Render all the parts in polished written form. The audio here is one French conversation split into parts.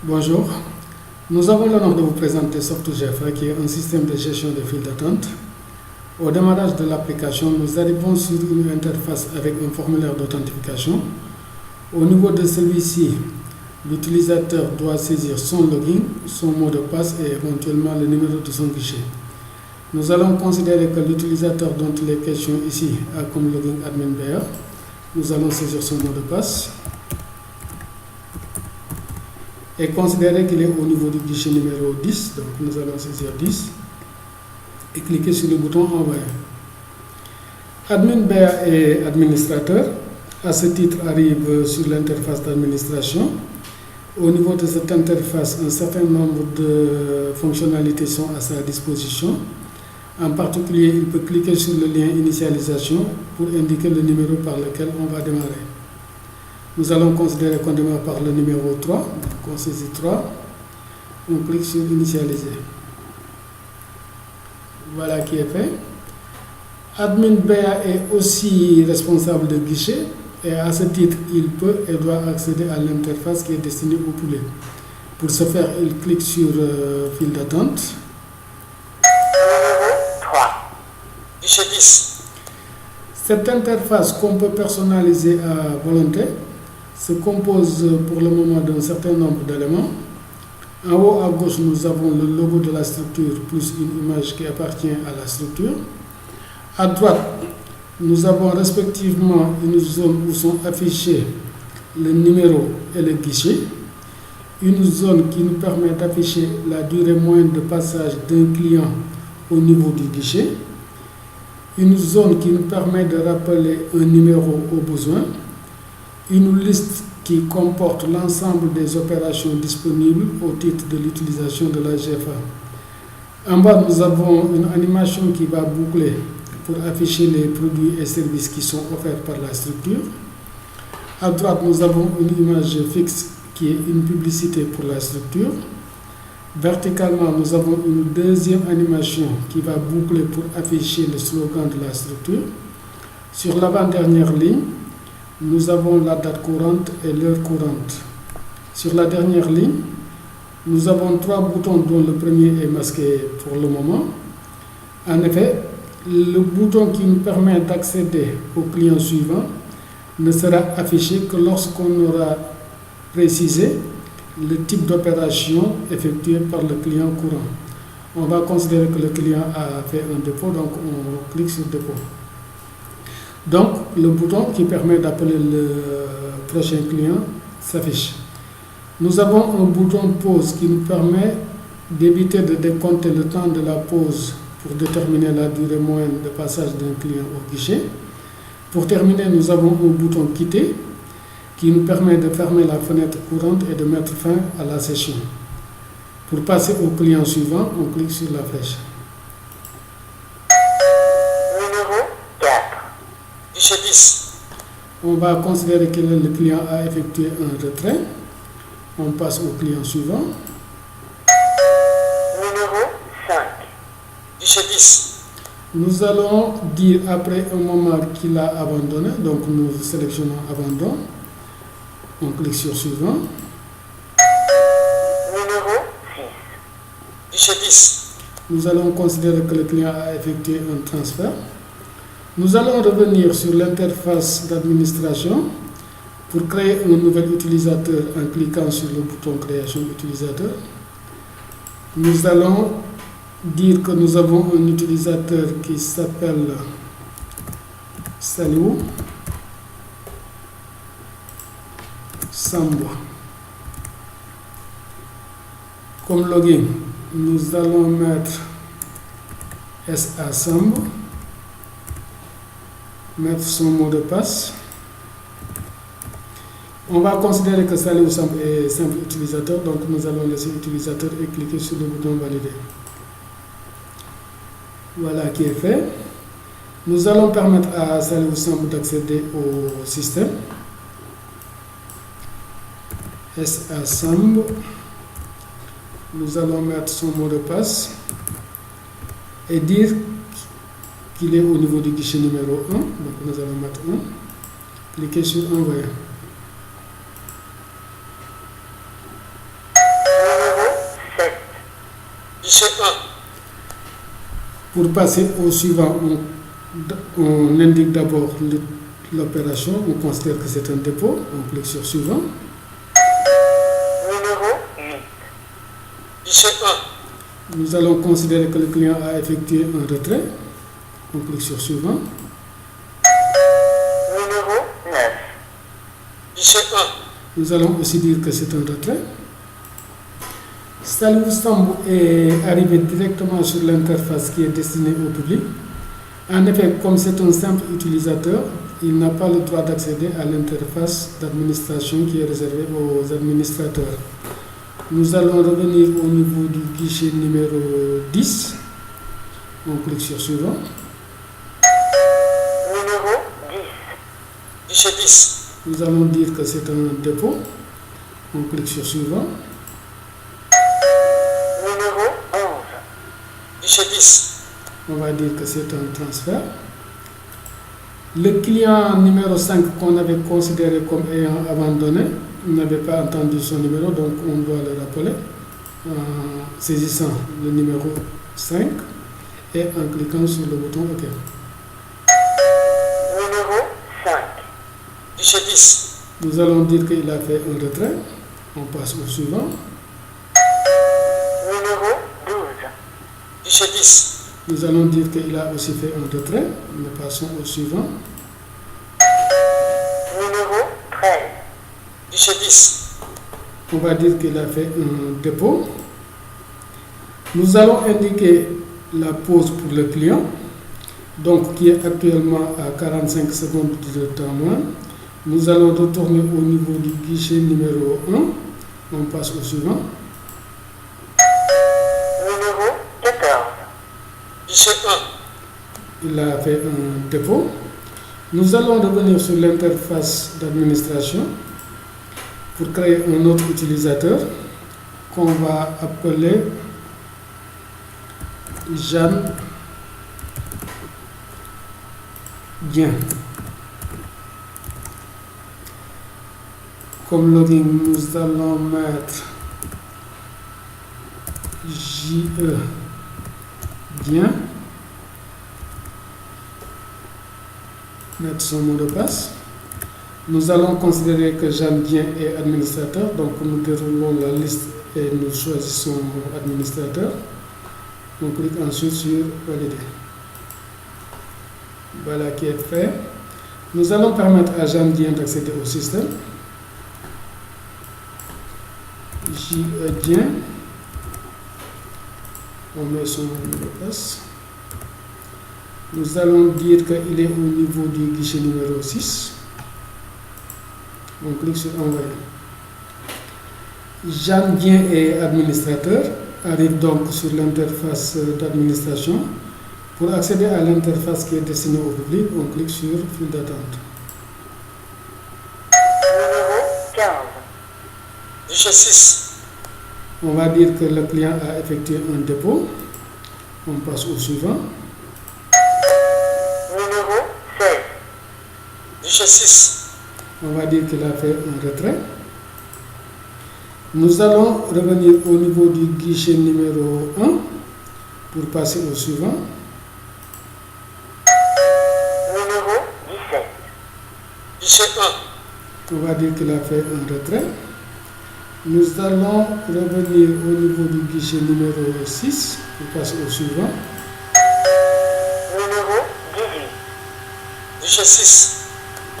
Bonjour, nous avons l'honneur de vous présenter Soft2GFA qui est un système de gestion des files d'attente. Au démarrage de l'application, nous arrivons sur une interface avec un formulaire d'authentification. Au niveau de celui-ci, l'utilisateur doit saisir son login, son mot de passe et éventuellement le numéro de son guichet. Nous allons considérer que l'utilisateur dont il est question ici a comme login admin BR. Nous allons saisir son mot de passe et considérer qu'il est au niveau du guichet numéro 10. Donc nous allons saisir 10 et cliquer sur le bouton envoyer. Admin BA est administrateur. À ce titre, arrive sur l'interface d'administration. Au niveau de cette interface, un certain nombre de fonctionnalités sont à sa disposition. En particulier, il peut cliquer sur le lien initialisation pour indiquer le numéro par lequel on va démarrer. Nous allons considérer qu'on démarre par le numéro 3. Donc on saisit 3. On clique sur initialiser. Voilà qui est fait. Admin BA est aussi responsable de guichet et à ce titre, il peut et doit accéder à l'interface qui est destinée au poulet. Pour ce faire, il clique sur file d'attente. Numéro 3. Guichet 10. Cette interface qu'on peut personnaliser à volonté se compose pour le moment d'un certain nombre d'éléments. En haut à gauche, nous avons le logo de la structure plus une image qui appartient à la structure. À droite, nous avons respectivement une zone où sont affichés le numéro et le guichet, une zone qui nous permet d'afficher la durée moyenne de passage d'un client au niveau du guichet, une zone qui nous permet de rappeler un numéro au besoin, une liste qui comporte l'ensemble des opérations disponibles au titre de l'utilisation de la GFA. En bas, nous avons une animation qui va boucler pour afficher les produits et services qui sont offerts par la structure. À droite, nous avons une image fixe qui est une publicité pour la structure. Verticalement, nous avons une deuxième animation qui va boucler pour afficher le slogan de la structure. Sur l'avant-dernière ligne, nous avons la date courante et l'heure courante. Sur la dernière ligne, nous avons 3 boutons dont le premier est masqué pour le moment. En effet, le bouton qui nous permet d'accéder au client suivant ne sera affiché que lorsqu'on aura précisé le type d'opération effectuée par le client courant. On va considérer que le client a fait un dépôt, donc on clique sur dépôt. Donc, le bouton qui permet d'appeler le prochain client s'affiche. Nous avons un bouton pause qui nous permet d'éviter de décompter le temps de la pause pour déterminer la durée moyenne de passage d'un client au guichet. Pour terminer, nous avons un bouton quitter qui nous permet de fermer la fenêtre courante et de mettre fin à la session. Pour passer au client suivant, on clique sur la flèche. Numéro 4. Guichet 10. On va considérer que le client a effectué un retrait. On passe au client suivant. Numéro 5. Guichet 10. Nous allons dire après un moment qu'il a abandonné, donc nous sélectionnons abandon. On clique sur suivant. Numéro 6. Guichet 10. Nous allons considérer que le client a effectué un transfert. Nous allons revenir sur l'interface d'administration pour créer un nouvel utilisateur en cliquant sur le bouton création utilisateur. Nous allons dire que nous avons un utilisateur qui s'appelle Saliou Sambo. Comme login, nous allons mettre SA Sambo, mettre son mot de passe. On va considérer que Saliou Sambo est simple utilisateur, donc nous allons laisser utilisateur et cliquer sur le bouton valider. Voilà qui est fait. Nous allons permettre à Saliou Sambo d'accéder au système. SA Sambo. Nous allons mettre son mot de passe et dire qu'il est au niveau du guichet numéro 1. Donc nous allons mettre 1. Cliquez sur envoyer. Guichet 1. Pour passer au suivant, on indique d'abord l'opération, on considère que c'est un dépôt, on clique sur suivant. Numéro 8. Guichet 1. Nous allons considérer que le client a effectué un retrait, on clique sur suivant. Numéro 9. Guichet 1. Nous allons aussi dire que c'est un retrait. Salou Sambou est arrivé directement sur l'interface qui est destinée au public. En effet, comme c'est un simple utilisateur, il n'a pas le droit d'accéder à l'interface d'administration qui est réservée aux administrateurs. Nous allons revenir au niveau du guichet numéro 10. On clique sur suivant. Numéro 10. Guichet 10. Nous allons dire que c'est un dépôt. On clique sur suivant. Numéro 11. Guichet 10. On va dire que c'est un transfert. Le client numéro 5 qu'on avait considéré comme ayant abandonné n'avait pas entendu son numéro, donc on doit le rappeler en saisissant le numéro 5 et en cliquant sur le bouton OK. Numéro 5. Guichet 10. Nous allons dire qu'il a fait un retrait. On passe au suivant. Numéro 12. Guichet 10. Nous allons dire qu'il a aussi fait un retrait. Nous passons au suivant. Numéro 13. Guichet 10. On va dire qu'il a fait un dépôt. Nous allons indiquer la pause pour le client, donc qui est actuellement à 45 secondes de temps moins. Nous allons retourner au niveau du guichet numéro 1. On passe au suivant. Numéro 14. Guichet 1. Il a fait un dépôt. Nous allons revenir sur l'interface d'administration pour créer un autre utilisateur qu'on va appeler Jeanne Bien. Comme login, nous allons mettre JE Bien. Mettre son mot de passe. Nous allons considérer que Jeanne Bien est administrateur, donc nous déroulons la liste et nous choisissons administrateur. On clique ensuite sur valider. Voilà qui est fait. Nous allons permettre à Jeanne Bien d'accéder au système. Bien. On met son mot de passe. Nous allons dire qu'il est au niveau du guichet numéro 6. On clique sur envoyer. Jeanne Bien est administrateur, arrive donc sur l'interface d'administration. Pour accéder à l'interface qui est destinée au public, on clique sur file d'attente. Numéro 15. Guichet 6. On va dire que le client a effectué un dépôt. On passe au suivant. Numéro 16. Guichet 6. On va dire qu'il a fait un retrait. Nous allons revenir au niveau du guichet numéro 1 pour passer au suivant. Numéro 17. Guichet 1. On va dire qu'il a fait un retrait. Nous allons revenir au niveau du guichet numéro 6 pour passer au suivant. Numéro 18. Guichet 6.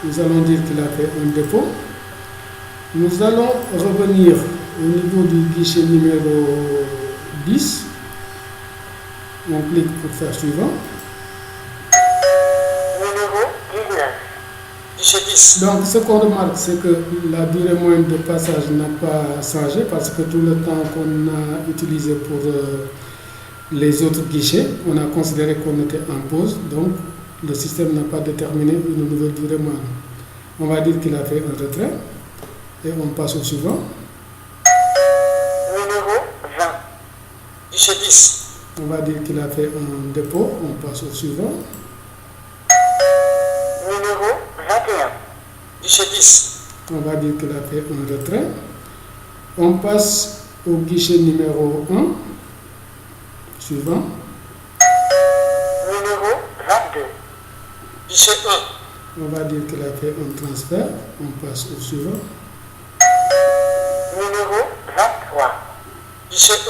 Nous allons dire qu'il a fait un dépôt. Nous allons revenir au niveau du guichet numéro 10. On clique pour faire suivant. Numéro 19. Guichet 10. Donc ce qu'on remarque, c'est que la durée moyenne de passage n'a pas changé parce que tout le temps qu'on a utilisé pour les autres guichets, on a considéré qu'on était en pause. Donc le système n'a pas déterminé une nouvelle durée moyenne. On va dire qu'il a fait un retrait et on passe au suivant. Numéro 20. Guichet 10. On va dire qu'il a fait un dépôt, on passe au suivant. Numéro 21. Guichet 10. On va dire qu'il a fait un retrait. On passe au guichet numéro 1. Suivant. Numéro 22. Guichet 1. On va dire qu'il a fait un transfert. On passe au suivant. Numéro 23. Guichet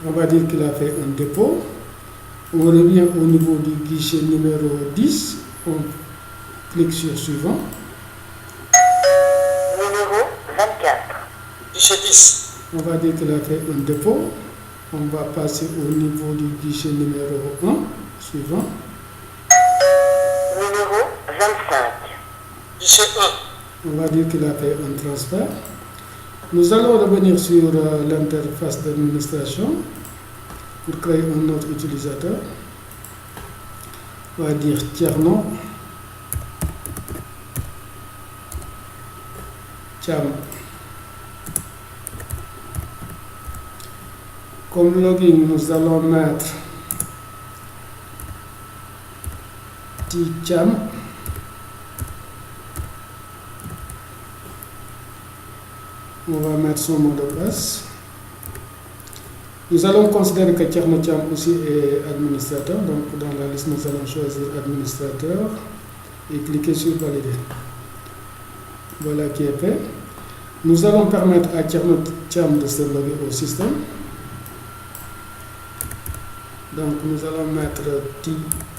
1. On va dire qu'il a fait un dépôt. On revient au niveau du guichet numéro 10. On clique sur suivant. Numéro 24. Guichet 10. On va dire qu'il a fait un dépôt. On va passer au niveau du guichet numéro 1. Suivant. Numéro 25. Guichet 1. On va dire qu'il a fait un transfert. Nous allons revenir sur l'interface d'administration pour créer un autre utilisateur. On va dire Thierno Thiam. Comme login, nous allons mettre Thiam. On va mettre son mot de passe. Nous allons considérer que Thierno Thiam aussi est administrateur. Donc dans la liste, nous allons choisir administrateur et cliquer sur valider. Voilà qui est fait. Nous allons permettre à Thierno Thiam de se loguer au système. Donc nous allons mettre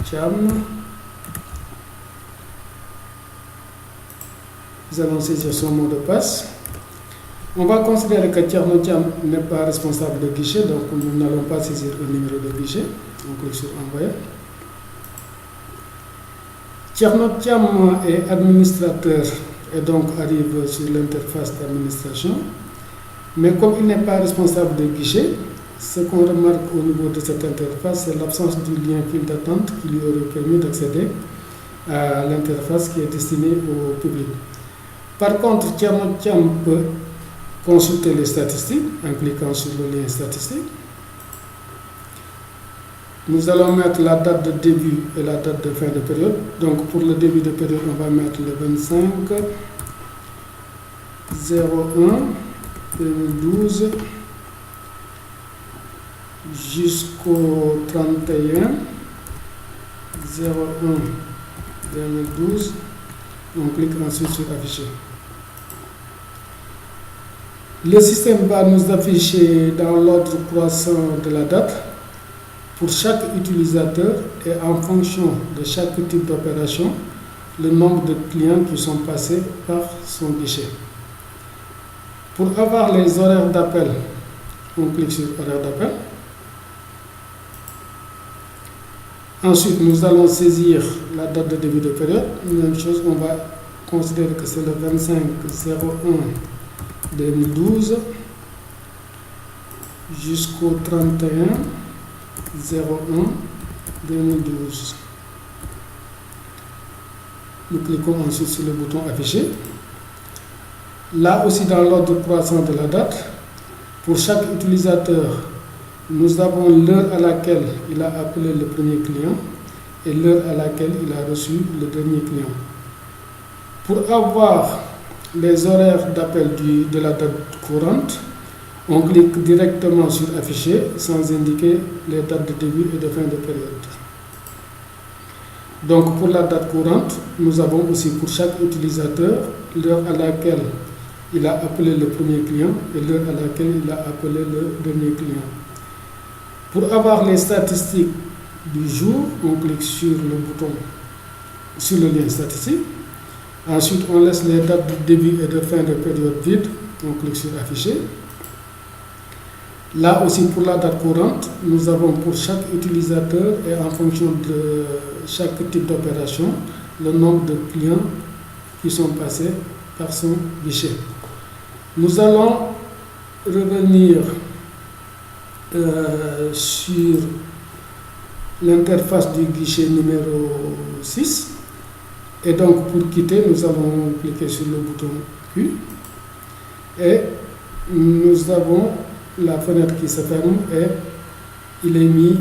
Thiam. Nous allons saisir son mot de passe. On va considérer que Thierno Thiam n'est pas responsable de guichet, donc nous n'allons pas saisir un numéro de guichet. On clique sur envoyer. Thierno Thiam est administrateur et donc arrive sur l'interface d'administration. Mais comme il n'est pas responsable de guichet, ce qu'on remarque au niveau de cette interface, c'est l'absence du lien file d'attente qui lui aurait permis d'accéder à l'interface qui est destinée au public. Par contre, Thierno Thiam peut consulter les statistiques en cliquant sur le lien statistique. Nous allons mettre la date de début et la date de fin de période. Donc pour le début de période, on va mettre le 25 01 2012 jusqu'au 31 01 2012. On clique ensuite sur afficher. Le système va nous afficher dans l'ordre croissant de la date pour chaque utilisateur et en fonction de chaque type d'opération, le nombre de clients qui sont passés par son guichet. Pour avoir les horaires d'appel, on clique sur horaires d'appel. Ensuite, nous allons saisir la date de début de période. Même chose, on va considérer que c'est le 25 01 2012 jusqu'au 31 01 2012. Nous cliquons ensuite sur le bouton afficher. Là aussi, dans l'ordre croissant de la date, pour chaque utilisateur, nous avons l'heure à laquelle il a appelé le premier client et l'heure à laquelle il a reçu le dernier client. Pour avoir les horaires d'appel de la date courante, on clique directement sur afficher sans indiquer les dates de début et de fin de période. Donc pour la date courante, nous avons aussi pour chaque utilisateur l'heure à laquelle il a appelé le premier client et l'heure à laquelle il a appelé le dernier client. Pour avoir les statistiques du jour, on clique sur le bouton, sur le lien statistique. Ensuite, on laisse les dates de début et de fin de période vide. On clique sur afficher. Là aussi, pour la date courante, nous avons pour chaque utilisateur et en fonction de chaque type d'opération, le nombre de clients qui sont passés par son guichet. Nous allons revenir sur l'interface du guichet numéro 6. Et donc, pour quitter, nous allons cliquer sur le bouton Q. Et nous avons la fenêtre qui se ferme et il est mis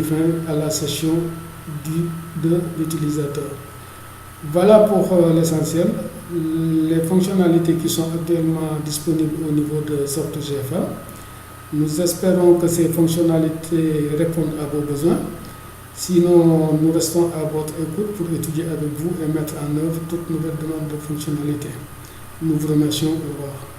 fin à la session de l'utilisateur. Voilà pour l'essentiel. Les fonctionnalités qui sont actuellement disponibles au niveau de SoftGFA. Nous espérons que ces fonctionnalités répondent à vos besoins. Sinon, nous restons à votre écoute pour étudier avec vous et mettre en œuvre toute nouvelle demande de fonctionnalité. Nous vous remercions. Au revoir.